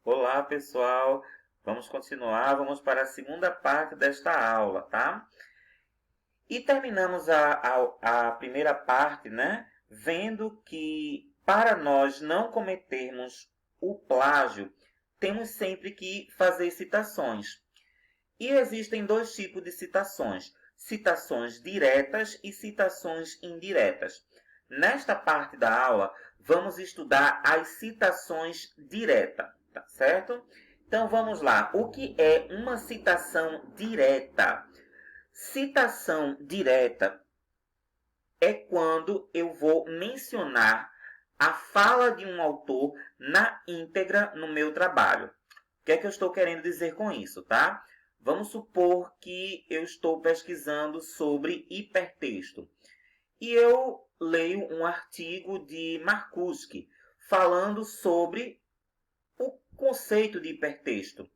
Olá, pessoal. Vamos continuar, vamos para a segunda parte desta aula, tá? E terminamos a primeira parte, né? Vendo que para nós não cometermos o plágio, temos sempre que fazer citações. E existem dois tipos de citações: citações diretas e citações indiretas. Nesta parte da aula, vamos estudar as citações diretas, tá certo? Então vamos lá. O que é uma citação direta? Citação direta é quando eu vou mencionar a fala de um autor na íntegra no meu trabalho. O que é que eu estou querendo dizer com isso, tá? Vamos supor que eu estou pesquisando sobre hipertexto e eu leio um artigo de Marcuski falando sobre o conceito de hipertexto.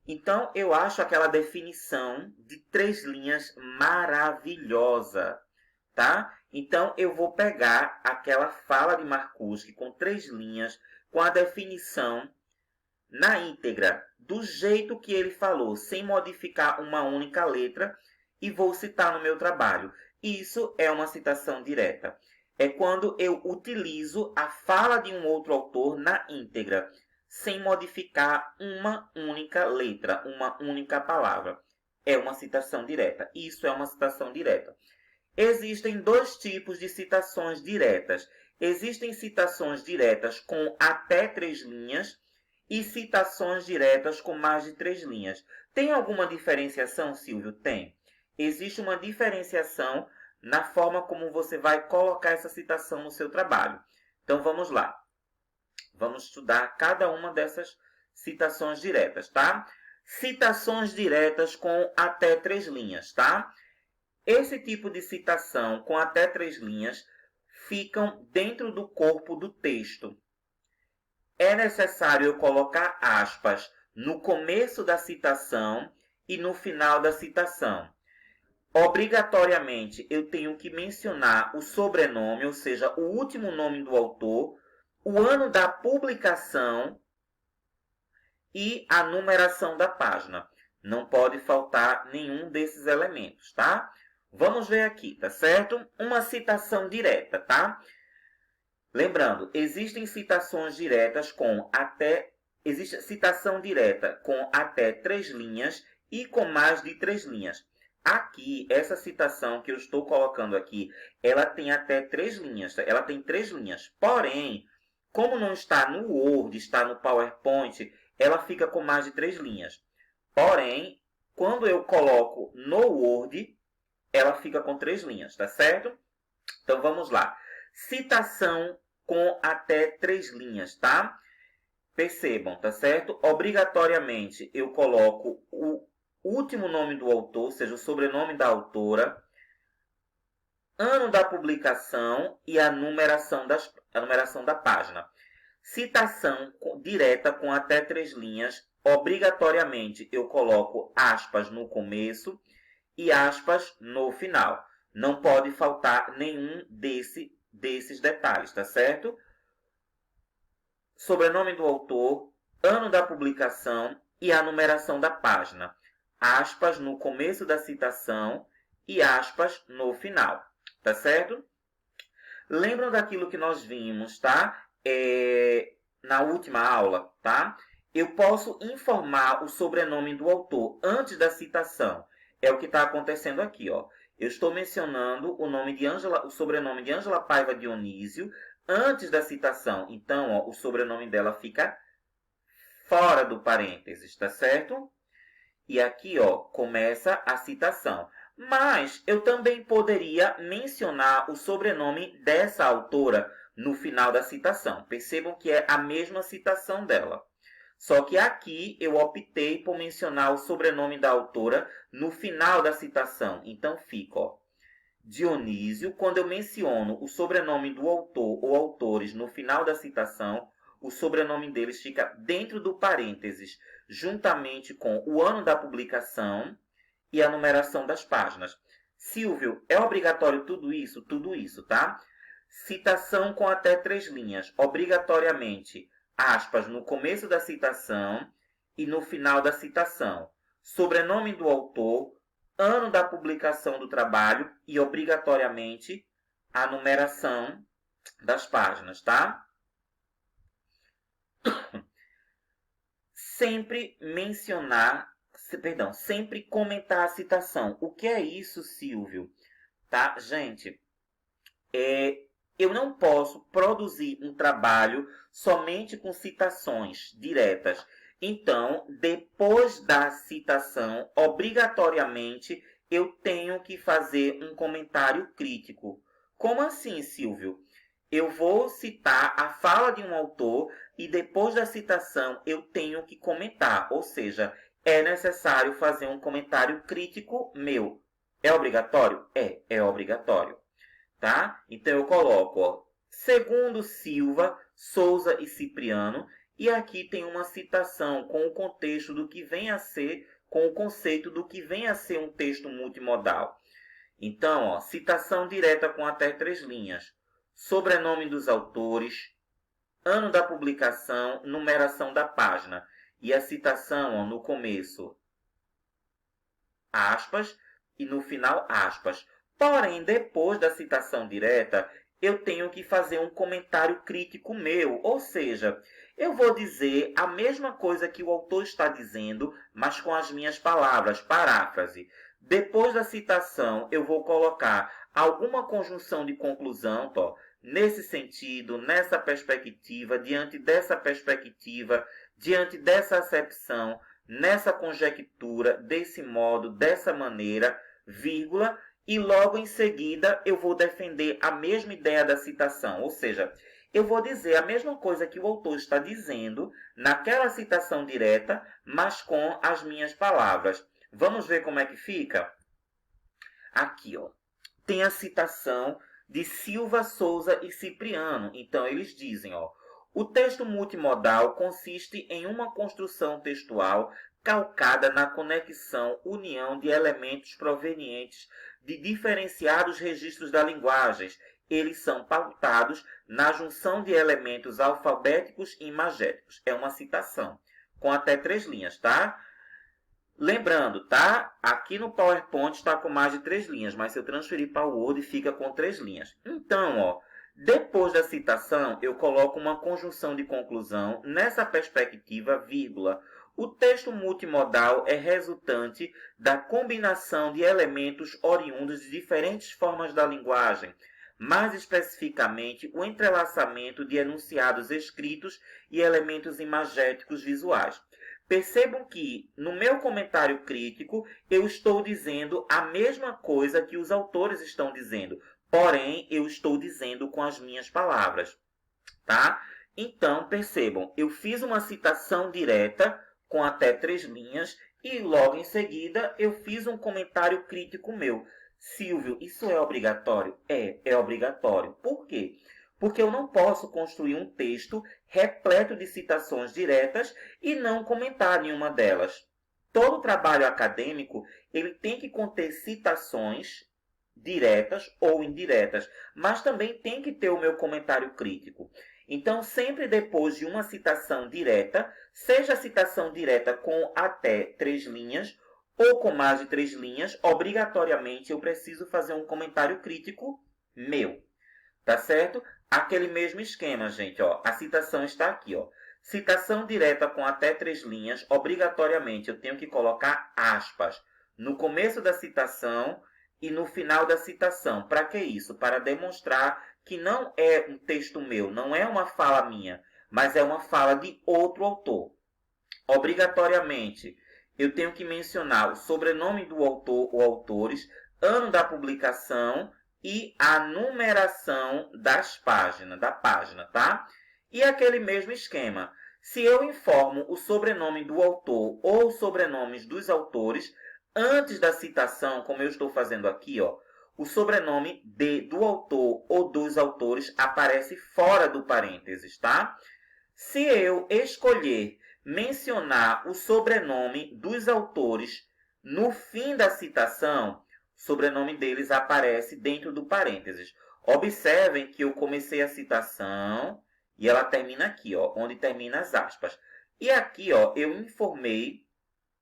Então, eu acho aquela definição de 3 linhas maravilhosa, tá? Então, eu vou pegar aquela fala de Marcuski com 3 linhas, com a definição na íntegra, do jeito que ele falou, sem modificar uma única letra, e vou citar no meu trabalho. Isso é uma citação direta. É quando eu utilizo a fala de um outro autor na íntegra, sem modificar uma única letra, uma única palavra. É uma citação direta. Isso é uma citação direta. Existem dois tipos de citações diretas. Existem citações diretas com até 3 linhas e citações diretas com mais de 3 linhas. Tem alguma diferenciação, Silvio? Tem. Existe uma diferenciação na forma como você vai colocar essa citação no seu trabalho. Então vamos lá. Vamos estudar cada uma dessas citações diretas, tá? Citações diretas com até 3 linhas, tá? Esse tipo de citação com até 3 linhas ficam dentro do corpo do texto. É necessário eu colocar aspas no começo da citação e no final da citação. Obrigatoriamente, eu tenho que mencionar o sobrenome, ou seja, o último nome do autor, o ano da publicação e a numeração da página. Não pode faltar nenhum desses elementos, tá? Vamos ver aqui, tá certo? Uma citação direta, tá? Lembrando, existem citações diretas com até existe citação direta com até 3 linhas e com mais de 3 linhas. Aqui, essa citação que eu estou colocando aqui, ela tem até 3 linhas, tá? Ela tem 3 linhas. Porém, como não está no Word, está no PowerPoint, ela fica com mais de 3 linhas. Porém, quando eu coloco no Word, ela fica com 3 linhas, tá certo? Então vamos lá. Citação com até 3 linhas, tá? Percebam, tá certo? Obrigatoriamente eu coloco o último nome do autor, ou seja, o sobrenome da autora, ano da publicação e a numeração da página. Citação direta com até 3 linhas, obrigatoriamente eu coloco aspas no começo e aspas no final. Não pode faltar nenhum desses detalhes, tá certo? Sobrenome do autor, ano da publicação e a numeração da página. Aspas no começo da citação e aspas no final, tá certo? Lembram daquilo que nós vimos, tá? Na última aula, tá? Eu posso informar o sobrenome do autor antes da citação. É o que está acontecendo aqui, ó. Eu estou mencionando o sobrenome de Ângela Paiva Dionísio antes da citação. Então, ó, o sobrenome dela fica fora do parênteses, tá certo? E aqui, ó, começa a citação. Mas eu também poderia mencionar o sobrenome dessa autora no final da citação. Percebam que é a mesma citação dela. Só que aqui eu optei por mencionar o sobrenome da autora no final da citação. Então fica, ó, Dionísio. Quando eu menciono o sobrenome do autor ou autores no final da citação, o sobrenome deles fica dentro do parênteses, juntamente com o ano da publicação e a numeração das páginas. Silvio, é obrigatório tudo isso? Tudo isso, tá? Citação com até 3 linhas. Obrigatoriamente, aspas no começo da citação e no final da citação. Sobrenome do autor, ano da publicação do trabalho e, obrigatoriamente, a numeração das páginas, tá? Sempre sempre comentar a citação. O que é isso, Silvio? Tá, gente? Eu não posso produzir um trabalho somente com citações diretas. Então, depois da citação, obrigatoriamente, eu tenho que fazer um comentário crítico. Como assim, Silvio? Eu vou citar a fala de um autor e depois da citação eu tenho que comentar. Ou seja, é necessário fazer um comentário crítico meu. É obrigatório? É obrigatório. Tá? Então eu coloco, ó, segundo Silva, Souza e Cipriano, e aqui tem uma citação com o contexto do que vem a ser, com o conceito do que vem a ser um texto multimodal. Então, ó, citação direta com até 3 linhas, sobrenome dos autores, ano da publicação, numeração da página, e a citação, ó, no começo, aspas, e no final, aspas. Porém, depois da citação direta, eu tenho que fazer um comentário crítico meu, ou seja, eu vou dizer a mesma coisa que o autor está dizendo, mas com as minhas palavras, paráfrase. Depois da citação, eu vou colocar alguma conjunção de conclusão, ó, nesse sentido, nessa perspectiva, diante dessa perspectiva, diante dessa acepção, nessa conjectura, desse modo, dessa maneira, vírgula, e logo em seguida eu vou defender a mesma ideia da citação, ou seja, eu vou dizer a mesma coisa que o autor está dizendo naquela citação direta, mas com as minhas palavras. Vamos ver como é que fica? Aqui, ó, tem a citação de Silva, Souza e Cipriano. Então, eles dizem, ó, o texto multimodal consiste em uma construção textual calcada na conexão, união de elementos provenientes de diferenciados registros da linguagem. Eles são pautados na junção de elementos alfabéticos e imagéticos. É uma citação, com até 3 linhas, tá? Lembrando, tá? Aqui no PowerPoint está com mais de 3 linhas, mas se eu transferir para o Word fica com 3 linhas. Então, ó, depois da citação, eu coloco uma conjunção de conclusão nessa perspectiva, vírgula. O texto multimodal é resultante da combinação de elementos oriundos de diferentes formas da linguagem, mais especificamente o entrelaçamento de enunciados escritos e elementos imagéticos visuais. Percebam que, no meu comentário crítico, eu estou dizendo a mesma coisa que os autores estão dizendo, porém, eu estou dizendo com as minhas palavras, tá? Então, percebam, eu fiz uma citação direta com até 3 linhas e logo em seguida eu fiz um comentário crítico meu. Silvio, isso é obrigatório? É obrigatório. Por quê? Porque eu não posso construir um texto repleto de citações diretas e não comentar nenhuma delas. Todo trabalho acadêmico ele tem que conter citações diretas ou indiretas, mas também tem que ter o meu comentário crítico. Então, sempre depois de uma citação direta, seja a citação direta com até 3 linhas ou com mais de 3 linhas, obrigatoriamente eu preciso fazer um comentário crítico meu. Tá certo? Aquele mesmo esquema, gente, ó. A citação está aqui, ó. Citação direta com até 3 linhas, obrigatoriamente eu tenho que colocar aspas no começo da citação e no final da citação. Para que isso? Para demonstrar que não é um texto meu, não é uma fala minha, mas é uma fala de outro autor. Obrigatoriamente, eu tenho que mencionar o sobrenome do autor ou autores, ano da publicação e a numeração da página, tá? E aquele mesmo esquema. Se eu informo o sobrenome do autor ou os sobrenomes dos autores, antes da citação, como eu estou fazendo aqui, ó, o sobrenome do autor ou dos autores aparece fora do parênteses, tá? Se eu escolher mencionar o sobrenome dos autores no fim da citação, o sobrenome deles aparece dentro do parênteses. Observem que eu comecei a citação E ela termina aqui, ó, onde termina as aspas. E aqui, ó, eu informei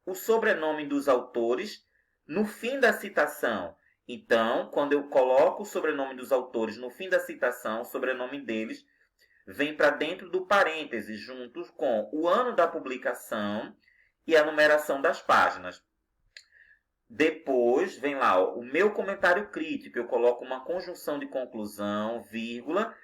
o sobrenome dos autores no fim da citação. Então, quando eu coloco o sobrenome dos autores no fim da citação, o sobrenome deles vem para dentro do parêntese, junto com o ano da publicação e a numeração das páginas. Depois vem lá ó, o meu comentário crítico. Eu coloco uma conjunção de conclusão, vírgula,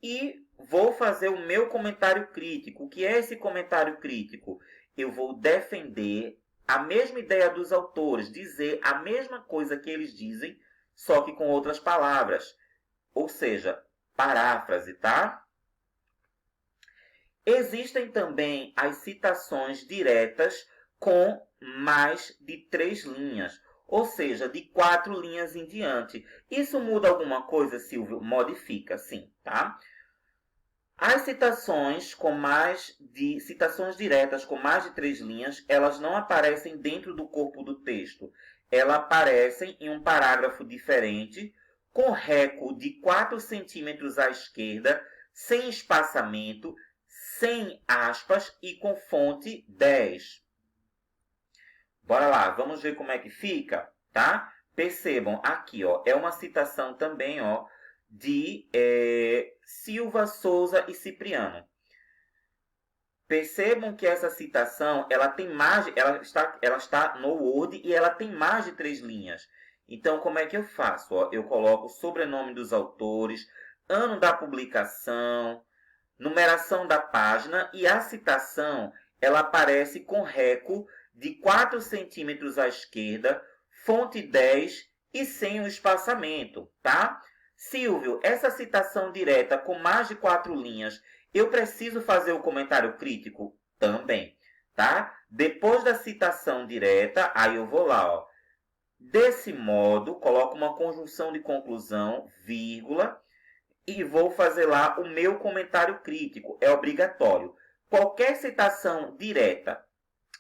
e vou fazer o meu comentário crítico. O que é esse comentário crítico? Eu vou defender a mesma ideia dos autores, dizer a mesma coisa que eles dizem, só que com outras palavras. Ou seja, paráfrase, tá? Existem também as citações diretas com mais de 3 linhas, ou seja, de 4 linhas em diante. Isso muda alguma coisa, Silvio? Modifica, sim, tá? As citações citações diretas com mais de 3 linhas, elas não aparecem dentro do corpo do texto. Elas aparecem em um parágrafo diferente, com reco de 4 centímetros à esquerda, sem espaçamento, sem aspas e com fonte 10. Bora lá, vamos ver como é que fica, tá? Percebam, aqui, ó, é uma citação também, ó, de Silva, Souza e Cipriano. Percebam que essa citação, ela está no Word e ela tem mais de 3 linhas. Então, como é que eu faço? Ó, eu coloco o sobrenome dos autores, ano da publicação, numeração da página e a citação, ela aparece com reco de 4 centímetros à esquerda, fonte 10 e sem o espaçamento, tá? Silvio, essa citação direta com mais de 4 linhas, eu preciso fazer o comentário crítico? Também, tá? Depois da citação direta, aí eu vou lá, ó. Desse modo, coloco uma conjunção de conclusão, vírgula, e vou fazer lá o meu comentário crítico. É obrigatório. Qualquer citação direta,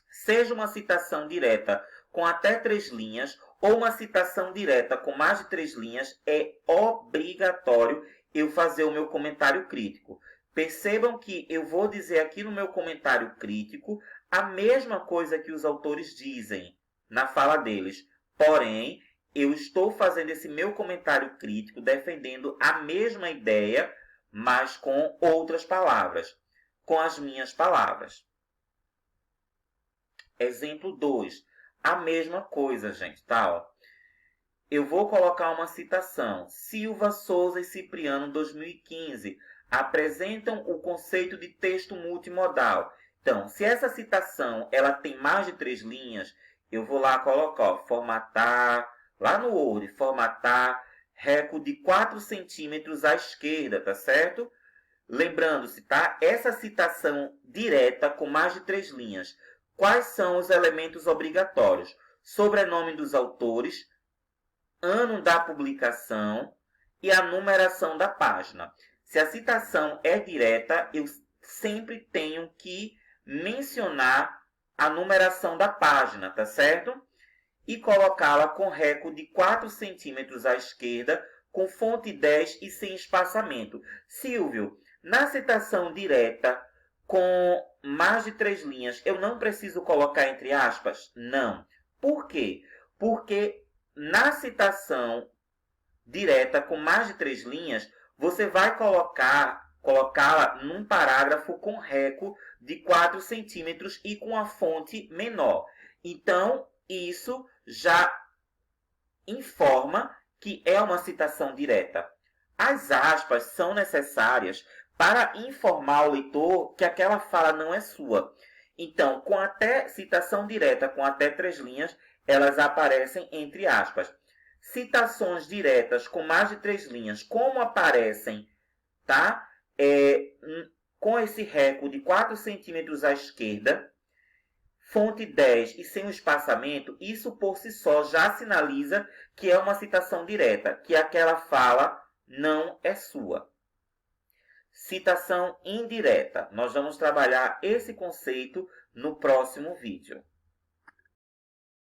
seja uma citação direta com até 3 linhas ou uma citação direta com mais de 3 linhas, é obrigatório eu fazer o meu comentário crítico. Percebam que eu vou dizer aqui no meu comentário crítico a mesma coisa que os autores dizem na fala deles. Porém, eu estou fazendo esse meu comentário crítico defendendo a mesma ideia, mas com outras palavras, com as minhas palavras. Exemplo 2. A mesma coisa, gente, tá? Ó. Eu vou colocar uma citação. Silva, Souza e Cipriano, 2015, apresentam o conceito de texto multimodal. Então, se essa citação ela tem mais de 3 linhas, eu vou lá colocar, ó, formatar, lá no Word, formatar, reco de 4 centímetros à esquerda, tá certo? Lembrando-se, tá? Essa citação direta com mais de 3 linhas. Quais são os elementos obrigatórios? Sobrenome dos autores, ano da publicação e a numeração da página. Se a citação é direta, eu sempre tenho que mencionar a numeração da página, tá certo? E colocá-la com reco de 4 centímetros à esquerda, com fonte 10 e sem espaçamento. Silvio, na citação direta, com mais de 3 linhas, eu não preciso colocar entre aspas? Não. Por quê? Porque na citação direta com mais de 3 linhas, você vai colocá-la num parágrafo com reco de 4 centímetros e com a fonte menor. Então, isso já informa que é uma citação direta. As aspas são necessárias para informar o leitor que aquela fala não é sua. Então, com até citação direta com até 3 linhas, elas aparecem entre aspas. Citações diretas com mais de 3 linhas, como aparecem, tá? Com esse reco de 4 centímetros à esquerda, fonte 10 e sem o espaçamento, isso por si só já sinaliza que é uma citação direta, que aquela fala não é sua. Citação indireta. Nós vamos trabalhar esse conceito no próximo vídeo.